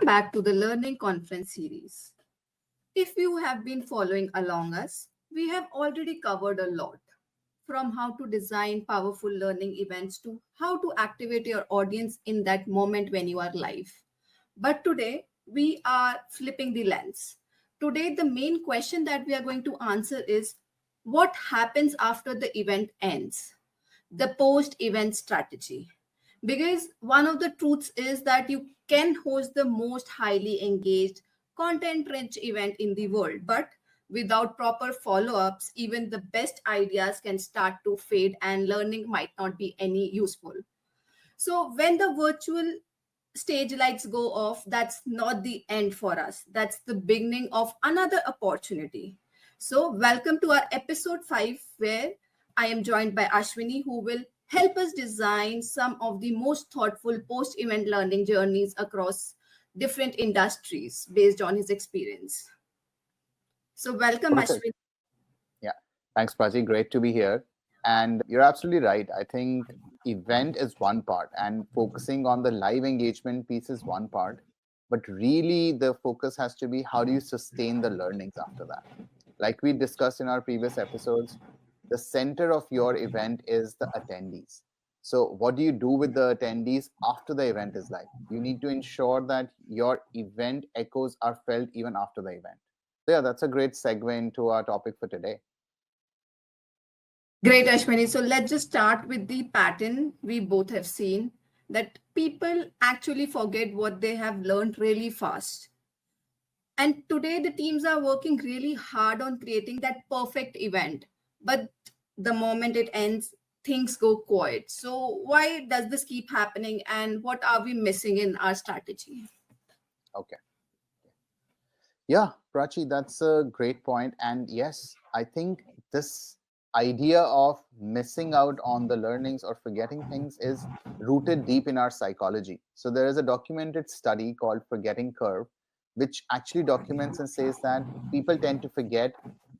back to the Learning Conference series. If you have been following along us, we have already covered a lot, from how to design powerful learning events to how to activate your audience in that moment when you are live. But today, we are flipping the lens. Today, the main question that we are going to answer is what happens after the event ends? The post event strategy. Because one of the truths is that you can host the most highly engaged, content rich event in the world, but without proper follow ups, even the best ideas can start to fade and learning might not be any useful. So, when the virtual stage lights go off, that's not the end for us. That's the beginning of another opportunity. So, welcome to our episode 5, where I am joined by Ashwini, who will help us design some of the most thoughtful post event learning journeys across different industries based on his experience. So, welcome, Perfect. Ashwini. Yeah. Thanks, Prachi. Great to be here. And you're absolutely right. I think event is one part, and focusing on the live engagement piece is one part. But really, the focus has to be how do you sustain the learnings after that? Like we discussed in our previous episodes, the center of your event is the attendees. So, what do you do with the attendees after the event is live? You need to ensure that your event echoes are felt even after the event. So, yeah, that's a great segue into our topic for today. Great, Ashwini. So let's just start with the pattern we both have seen that people actually forget what they have learned really fast. And today the teams are working really hard on creating that perfect event. But the moment it ends, things go quiet. So why does this keep happening and what are we missing in our strategy? Okay. Yeah, Prachi, that's a great point. And yes, I think this idea of missing out on the learnings or forgetting things is rooted deep in our psychology. So there is a documented study called Forgetting Curve, which actually documents and says that people tend to forget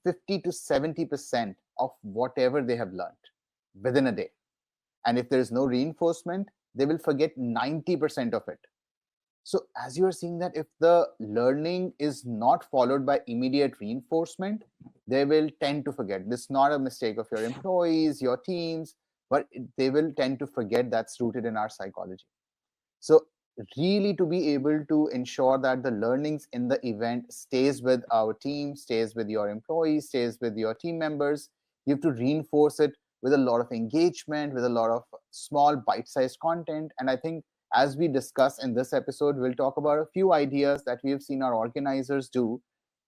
50 to 70% of whatever they have learned within a day. And if there is no reinforcement, they will forget 90% of it. So, as you are seeing that if the learning is not followed by immediate reinforcement, they will tend to forget. This is not a mistake of your employees, your teams, but they will tend to forget. That's rooted in our psychology. So, really to be able to ensure that the learnings in the event stays with our team, stays with your employees, stays with your team members, you have to reinforce it with a lot of engagement, with a lot of small bite-sized content. And I think as we discuss in this episode, we'll talk about a few ideas that we have seen our organizers do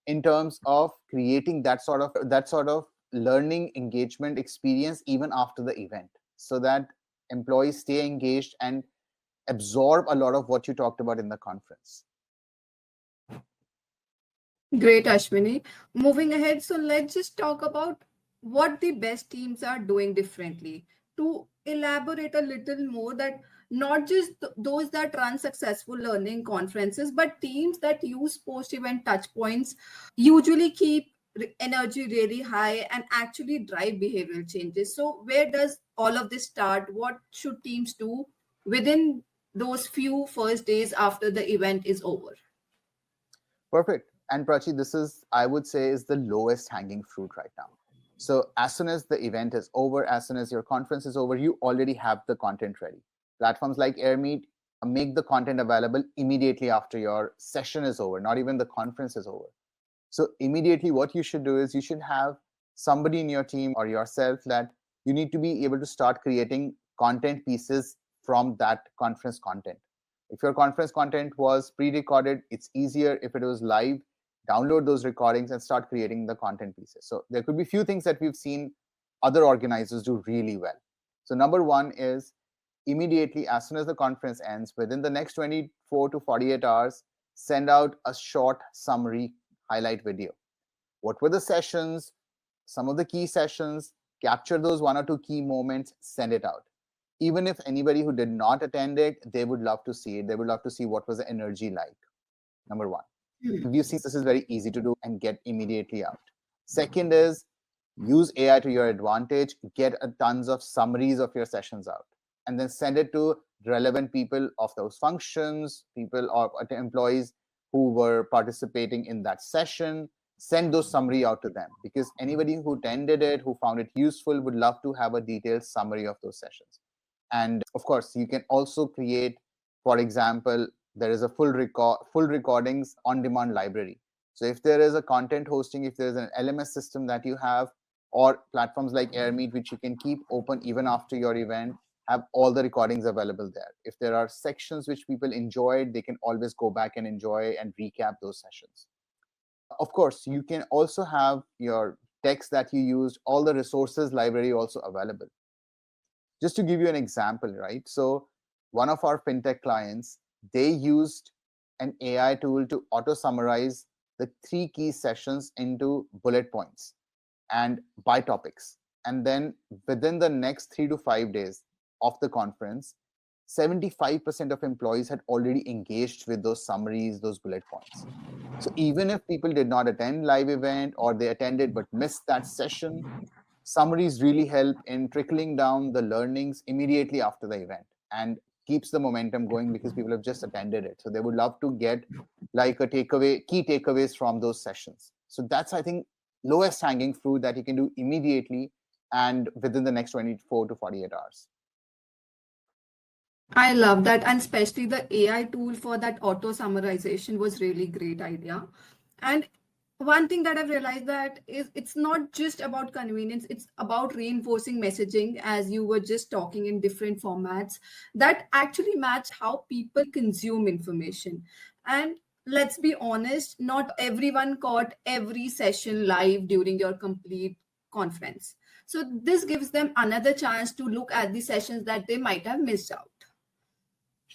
in terms of creating that sort of learning engagement experience even after the event, so that employees stay engaged and absorb a lot of what you talked about in the conference. Great, Ashwini. Moving ahead, so let's just talk about what the best teams are doing differently. To elaborate a little more, that not just those that run successful learning conferences, but teams that use post event touch points usually keep energy really high and actually drive behavioral changes. So, where does all of this start? What should teams do within those few first days after the event is over? Perfect. And Prachi, this is, I would say, is the lowest hanging fruit right now. So as soon as the event is over, as soon as your conference is over, you already have the content ready. Platforms like Airmeet make the content available immediately after your session is over, not even the conference is over. So immediately what you should do is you should have somebody in your team or yourself that you need to be able to start creating content pieces from that conference content. If your conference content was pre-recorded, it's easier. If it was live, download those recordings and start creating the content pieces. So there could be few things that we've seen other organizers do really well. So number one is immediately, as soon as the conference ends, within the next 24 to 48 hours, send out a short summary highlight video. What were the sessions? Some of the key sessions, capture those one or two key moments, send it out. Even if anybody who did not attend it, they would love to see it. They would love to see what was the energy like. Number one. We've seen this is very easy to do and get immediately out. Second is use AI to your advantage. Get tons of summaries of your sessions out. and then send it to relevant people of those functions, people or employees who were participating in that session. Send those summary out to them, because anybody who attended it, who found it useful, would love to have a detailed summary of those sessions. And of course, you can also create, for example, there is a full recordings on demand library. So if there is a content hosting, if there is an LMS system that you have, or platforms like Airmeet, which you can keep open even after your event, have all the recordings available there. If there are sections which people enjoyed, they can always go back and enjoy and recap those sessions. Of course, you can also have your text that you used, all the resources library also available. Just to give you an example, right? So one of our fintech clients, they used an AI tool to auto summarize the 3 key sessions into bullet points and by topics. And then within the next 3 to 5 days of the conference, 75% of employees had already engaged with those summaries, those bullet points. So even if people did not attend live event, or they attended but missed that session, summaries really help in trickling down the learnings immediately after the event, and keeps the momentum going, because people have just attended it. So they would love to get like a key takeaways from those sessions. So that's, I think, lowest hanging fruit that you can do immediately and within the next 24 to 48 hours. I love that, and especially the AI tool for that auto summarization was really great idea. And one thing that I've realized that is it's not just about convenience, it's about reinforcing messaging, as you were just talking, in different formats that actually match how people consume information. And let's be honest, not everyone caught every session live during your complete conference. So this gives them another chance to look at the sessions that they might have missed out.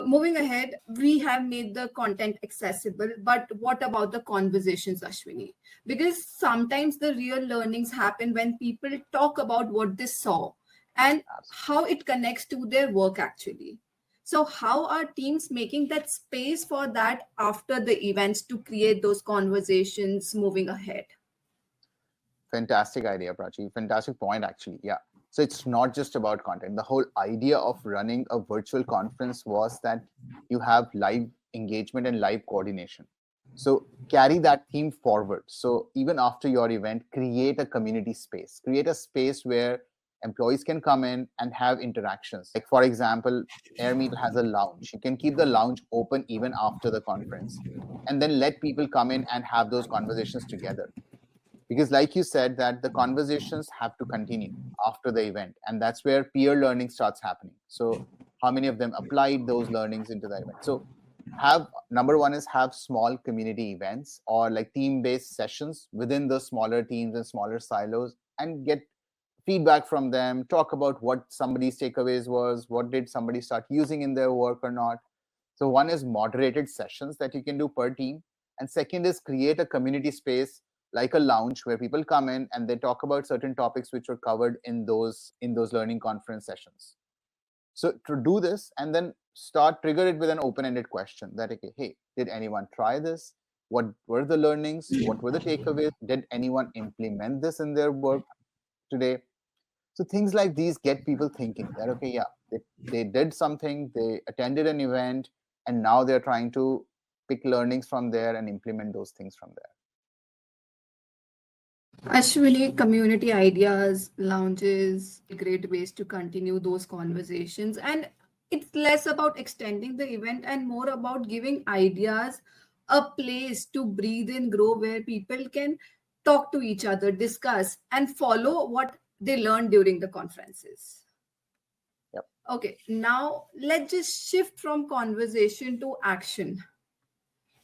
Moving ahead, we have made the content accessible, but what about the conversations, Ashwini? Because sometimes the real learnings happen when people talk about what they saw and how it connects to their work actually. So, how are teams making that space for that after the events to create those conversations moving ahead? Fantastic idea, Prachi. Fantastic point, actually. Yeah. So it's not just about content. The whole idea of running a virtual conference was that you have live engagement and live coordination. So carry that theme forward. So even after your event, create a community space, create a space where employees can come in and have interactions. Like, for example, Airmeet has a lounge. You can keep the lounge open even after the conference, and then let people come in and have those conversations together. Because like you said, that the conversations have to continue after the event, and that's where peer learning starts happening. So how many of them applied those learnings into the event? So have, number one is have small community events or like team based sessions within the smaller teams and smaller silos, and get feedback from them, talk about what somebody's takeaways was, what did somebody start using in their work or not. So one is moderated sessions that you can do per team, and second is create a community space like a lounge where people come in and they talk about certain topics which were covered in those learning conference sessions. So to do this, and then trigger it with an open-ended question that, okay, hey, did anyone try this? What were the learnings? What were the takeaways? Did anyone implement this in their work today? So things like these get people thinking that, okay, yeah, they did something, they attended an event, and now they're trying to pick learnings from there and implement those things from there. Ashwini, community ideas, lounges, great ways to continue those conversations. And it's less about extending the event and more about giving ideas a place to breathe and grow, where people can talk to each other, discuss, and follow what they learned during the conferences. Yep. Okay, now let's just shift from conversation to action.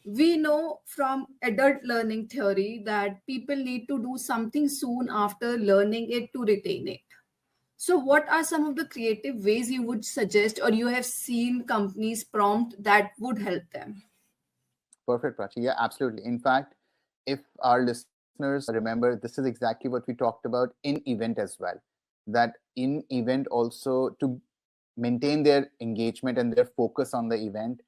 We know from adult learning theory that people need to do something soon after learning it to retain it. So, what are some of the creative ways you would suggest or you have seen companies prompt that would help them? Perfect, Prachi. Yeah, absolutely. In fact, if our listeners remember, this is exactly what we talked about in event as well. That in event also, to maintain their engagement and their focus on the event,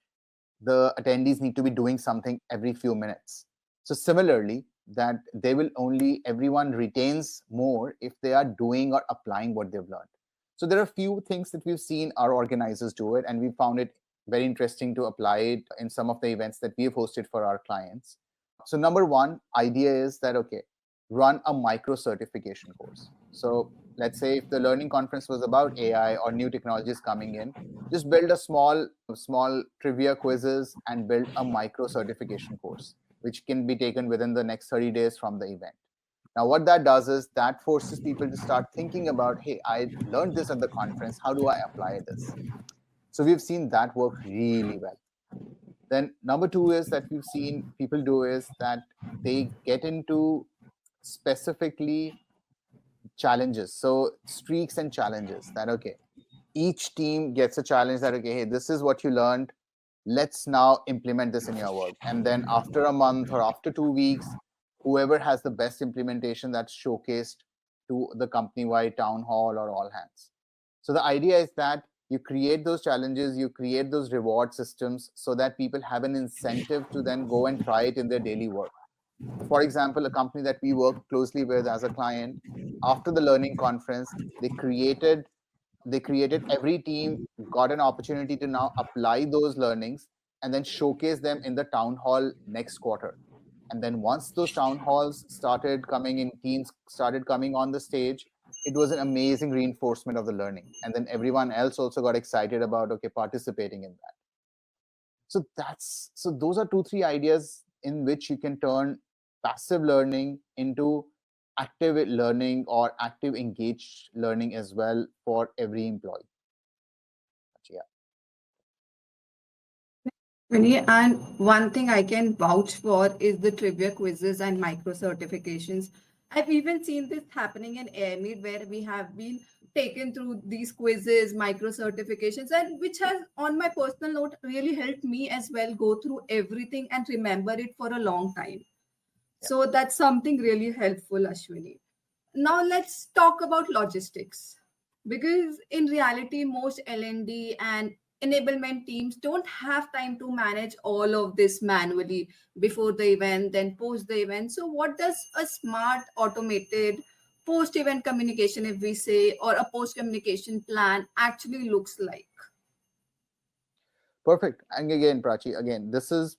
the attendees need to be doing something every few minutes. So similarly, that they will only, everyone retains more if they are doing or applying what they've learned. So there are a few things that we've seen our organizers do it, and we found it very interesting to apply it in some of the events that we have hosted for our clients. So number one idea is that, okay, run a micro certification course. So let's say if the learning conference was about AI or new technologies coming in, just build a small trivia quizzes and build a micro certification course, which can be taken within the next 30 days from the event. Now, what that does is that forces people to start thinking about, hey, I learned this at the conference. How do I apply this? So we've seen that work really well. Then number two is that we've seen people do is that they get into specifically challenges. So streaks and challenges that, okay, each team gets a challenge that, okay, hey, this is what you learned. Let's now implement this in your work. And then after a month or after 2 weeks, whoever has the best implementation, that's showcased to the company wide town hall or all hands. So the idea is that you create those challenges, you create those reward systems so that people have an incentive to then go and try it in their daily work. So for example, a company that we work closely with as a client, after the learning conference, they created every team got an opportunity to now apply those learnings and then showcase them in the town hall next quarter. And then once those town halls started coming in, teams started coming on the stage, it was an amazing reinforcement of the learning. And then everyone else also got excited about, okay, participating in that. So those are 2 3 ideas in which you can turn passive learning into active learning or active engaged learning as well for every employee. Yeah. Really, and one thing I can vouch for is the trivia quizzes and micro certifications. I've even seen this happening in Airmeet where we have been taken through these quizzes, micro certifications, and which has, on my personal note, really helped me as well go through everything and remember it for a long time. Yeah. So that's something really helpful, Ashwini. Now let's talk about logistics. Because in reality, most L&D and enablement teams don't have time to manage all of this manually before the event, then post the event. So what does a smart automated post event communication, if we say, or a post communication plan actually looks like? Perfect. And again, Prachi, again, this is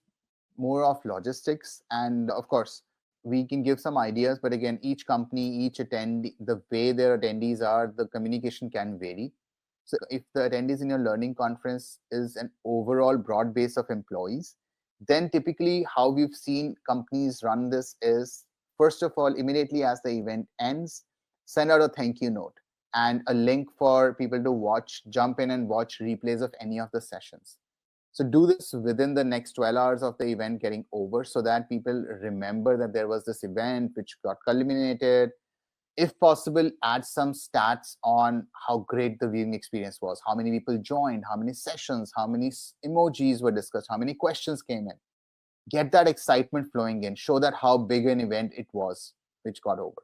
more of logistics. And of course, we can give some ideas, but again, each company, each attendee, the way their attendees are, the communication can vary. So if the attendees in your learning conference is an overall broad base of employees, then typically how we've seen companies run this is, first of all, immediately as the event ends, send out a thank you note and a link for people to watch, jump in and watch replays of any of the sessions. So do this within the next 12 hours of the event getting over so that people remember that there was this event which got culminated. If possible, add some stats on how great the viewing experience was, how many people joined, how many sessions, how many emojis were discussed, how many questions came in. Get that excitement flowing in, show that how big an event it was which got over.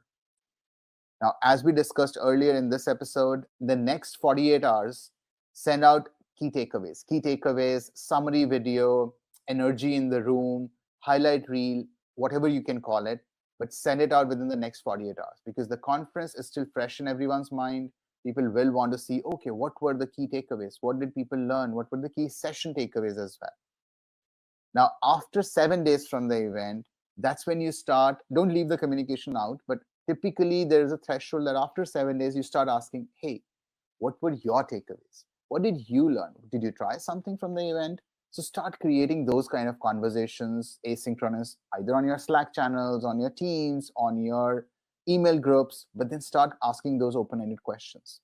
Now, as we discussed earlier in this episode, the next 48 hours, send out key takeaways, summary video, energy in the room, highlight reel, whatever you can call it, but send it out within the next 48 hours because the conference is still fresh in everyone's mind. People will want to see, okay, what were the key takeaways? What did people learn? What were the key session takeaways as well? Now, after 7 days from the event, that's when you start, don't leave the communication out, but typically there is a threshold that after 7 days, you start asking, hey, what were your takeaways? What did you learn? Did you try something from the event? So start creating those kind of conversations, asynchronous, either on your Slack channels, on your teams, on your email groups, but then start asking those open-ended questions.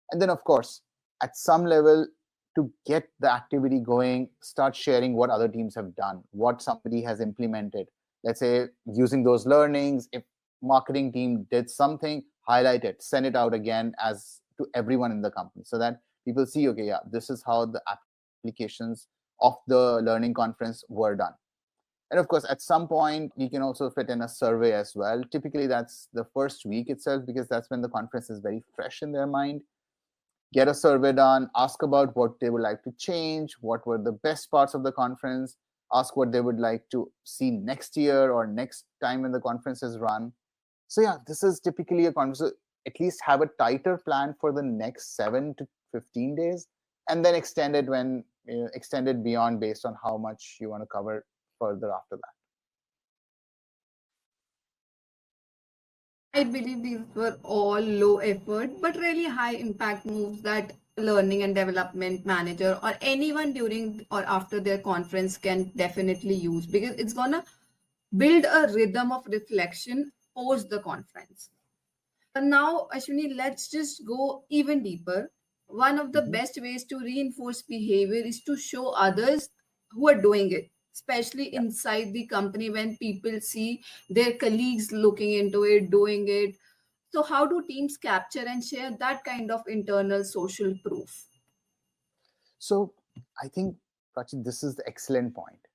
And then, of course, at some level, to get the activity going, start sharing what other teams have done, what somebody has implemented. Let's say using those learnings, if marketing team did something, highlight it, send it out again as to everyone in the company so that people see, okay, yeah, this is how the applications of the learning conference were done. And of course, at some point, you can also fit in a survey as well. Typically, that's the first week itself because that's when the conference is very fresh in their mind. Get a survey done, ask about what they would like to change, what were the best parts of the conference, ask what they would like to see next year or next time when the conference is run. So yeah, this is typically a conference. at least have a tighter plan for the next 7 to 15 days, and then extend it when extend it beyond based on how much you want to cover further after that. I believe these were all low effort but really high impact moves that learning and development manager or anyone during or after their conference can definitely use, because it's gonna build a rhythm of reflection post the conference. Now, Ashwini, let's just go even deeper. One of the Mhm. best ways to reinforce behavior is to show others who are doing it, especially Yeah. inside the company when people see their colleagues looking into it, doing it. So, how do teams capture and share that kind of internal social proof? So I think, Prachi, this is the excellent point.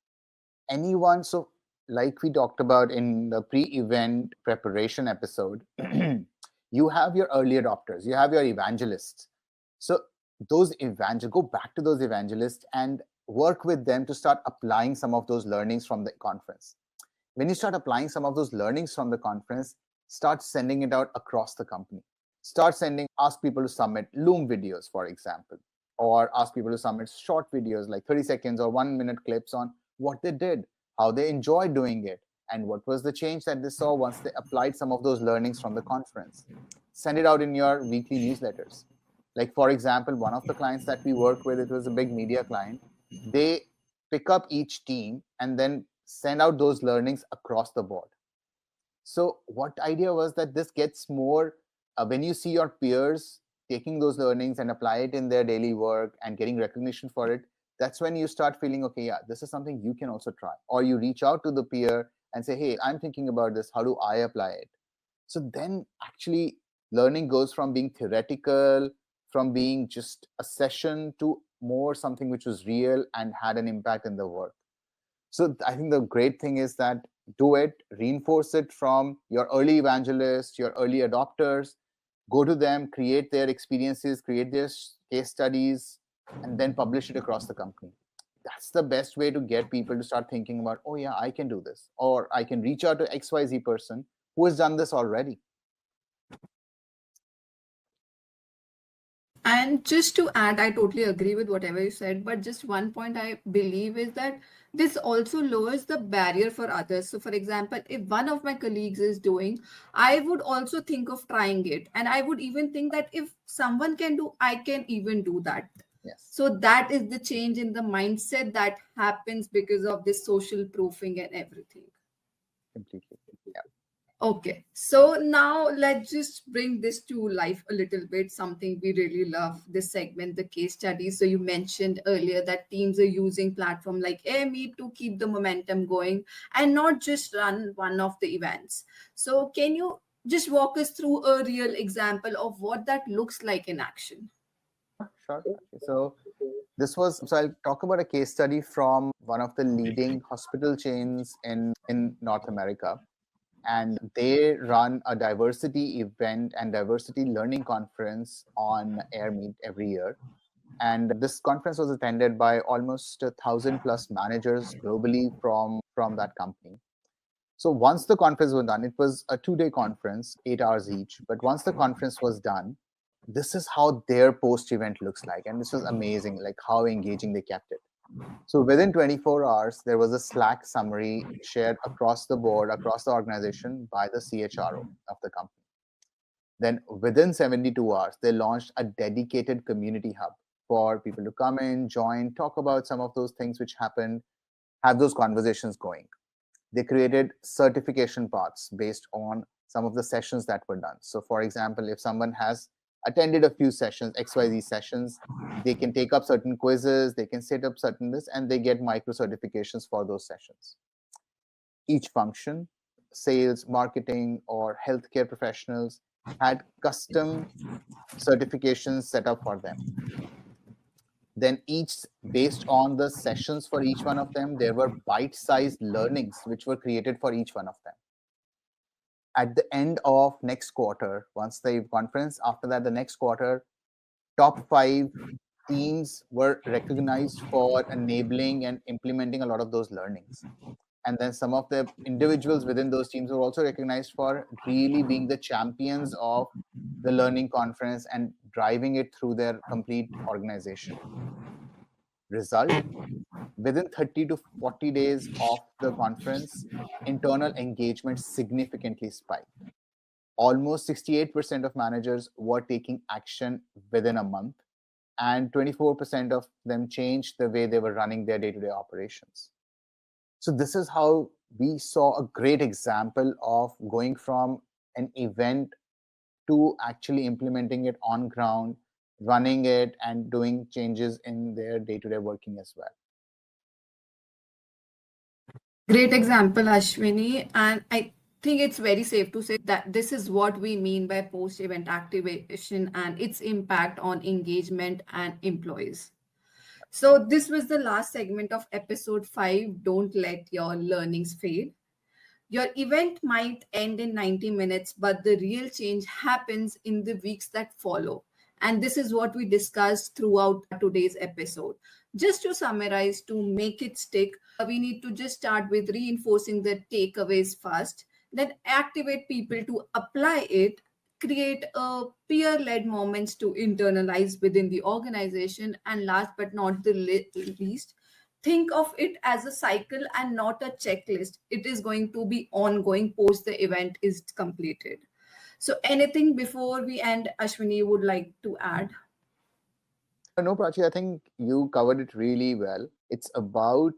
Anyone, so like we talked about in the pre-event preparation episode, you have your early adopters, you have your evangelists. So those evangel go back to those evangelists and work with them to start applying some of those learnings from the conference. When you start applying some of those learnings from the conference, start sending it out across the company. Start sending, ask people to submit Loom videos, for example, or ask people to submit short videos like 30 seconds or 1 minute clips on what they did, how they enjoyed doing it, and what was the change that they saw once they applied some of those learnings from the conference. Send it out in your weekly newsletters. Like, for example, one of the clients that we work with, it was a big media client. They pick up each team and then send out those learnings across the board. So what idea was that this gets more when you see your peers taking those learnings and apply it in their daily work and getting recognition for it, that's when you start feeling, okay, yeah, this is something you can also try. Or you reach out to the peer and say, hey, I'm thinking about this, how do I apply it? So then actually learning goes from being theoretical, from being just a session, to more something which was real and had an impact in the work. So I think the great thing is that do it, reinforce it from your early evangelists, your early adopters, go to them, create their experiences, create their case studies, and then publish it across the company. That's the best way to get people to start thinking about, oh yeah, I can do this, or I can reach out to XYZ person who has done this already. And just to add, I totally agree with whatever you said, but just one point I believe is that this also lowers the barrier for others. So, for example, if one of my colleagues is doing, I would also think of trying it. And I would even think that if someone can do, I can even do that. Yes, So, that is the change in the mindset that happens because of this social proofing and everything. completely. Yeah. Okay, so now let's just bring this to life a little bit. Something we really love this segment, the case studies. So you mentioned earlier that teams are using platform like Airmeet to keep the momentum going and not just run one of the events. So can you just walk us through a real example of what that looks like in action? Sure, sure. Okay. So this was, so I'll talk about a case study from one of the leading hospital chains in North America. And they run a diversity event and diversity learning conference on Airmeet every year. And this conference was attended by almost 1,000 plus managers globally from that company. So once the conference was done, it was a 2 day conference, 8 hours each. But once the conference was done, this is how their post event looks like. And this was amazing, like how engaging they kept it. So within 24 hours, there was a Slack summary shared across the board, across the organization by the CHRO of the company. Then within 72 hours, they launched a dedicated community hub for people to come in, join, talk about some of those things which happened, have those conversations going. They created certification paths based on some of the sessions that were done. So, for example, if someone has attended a few sessions, XYZ sessions, they can take up certain quizzes, they can set up certain this, and they get micro certifications for those sessions. Each function, sales, marketing, or healthcare professionals, had custom certifications set up for them. Then each, based on the sessions for each one of them, there were bite-sized learnings which were created for each one of them. At the end of next quarter, once the conference, after that the next quarter, top 5 teams were recognized for enabling and implementing a lot of those learnings. And then some of the individuals within those teams were also recognized for really being the champions of the learning conference and driving it through their complete organization. Result: within 30 to 40 days of the conference, internal engagement significantly spiked. Almost 68% of managers were taking action within a month, and 24% of them changed the way they were running their day to day operations. So, this is how we saw a great example of going from an event to actually implementing it on ground, running it, and doing changes in their day to day working as well. Great example, Ashwini. And I think it's very safe to say that this is what we mean by post event activation and its impact on engagement and employees. So, this was the last segment of episode 5. Don't let your learnings fade. Your event might end in 90 minutes, but the real change happens in the weeks that follow. And this is what we discussed throughout today's episode. Just to summarize, to make it stick, we need to just start with reinforcing the takeaways first, then activate people to apply it, create a peer led moments to internalize within the organization, and last but not the least, think of it as a cycle and not a checklist. It is going to be ongoing post the event is completed. So anything before we end, Ashwini, you would like to add? No, Prachi, I think you covered it really well. It's about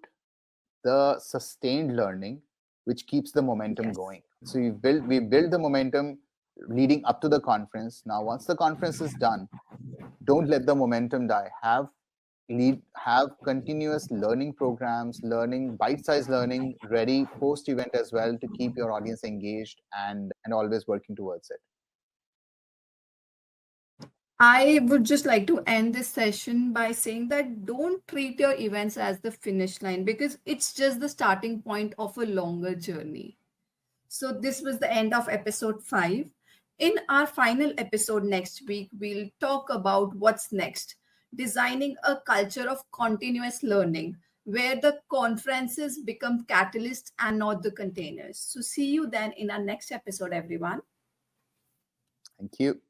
the sustained learning which keeps the momentum Yes. going. So we build the momentum leading up to the conference. Now, once the conference is done, don't let the momentum die. Have continuous learning programs, learning bite-sized learning ready post event as well to keep your audience engaged and always working towards it. I would just like to end this session by saying that don't treat your events as the finish line, because it's just the starting point of a longer journey. So, this was the end of episode 5. In our final episode next week, we'll talk about what's next, designing a culture of continuous learning where the conferences become catalysts and not the containers. So, see you then in our next episode, everyone. Thank you.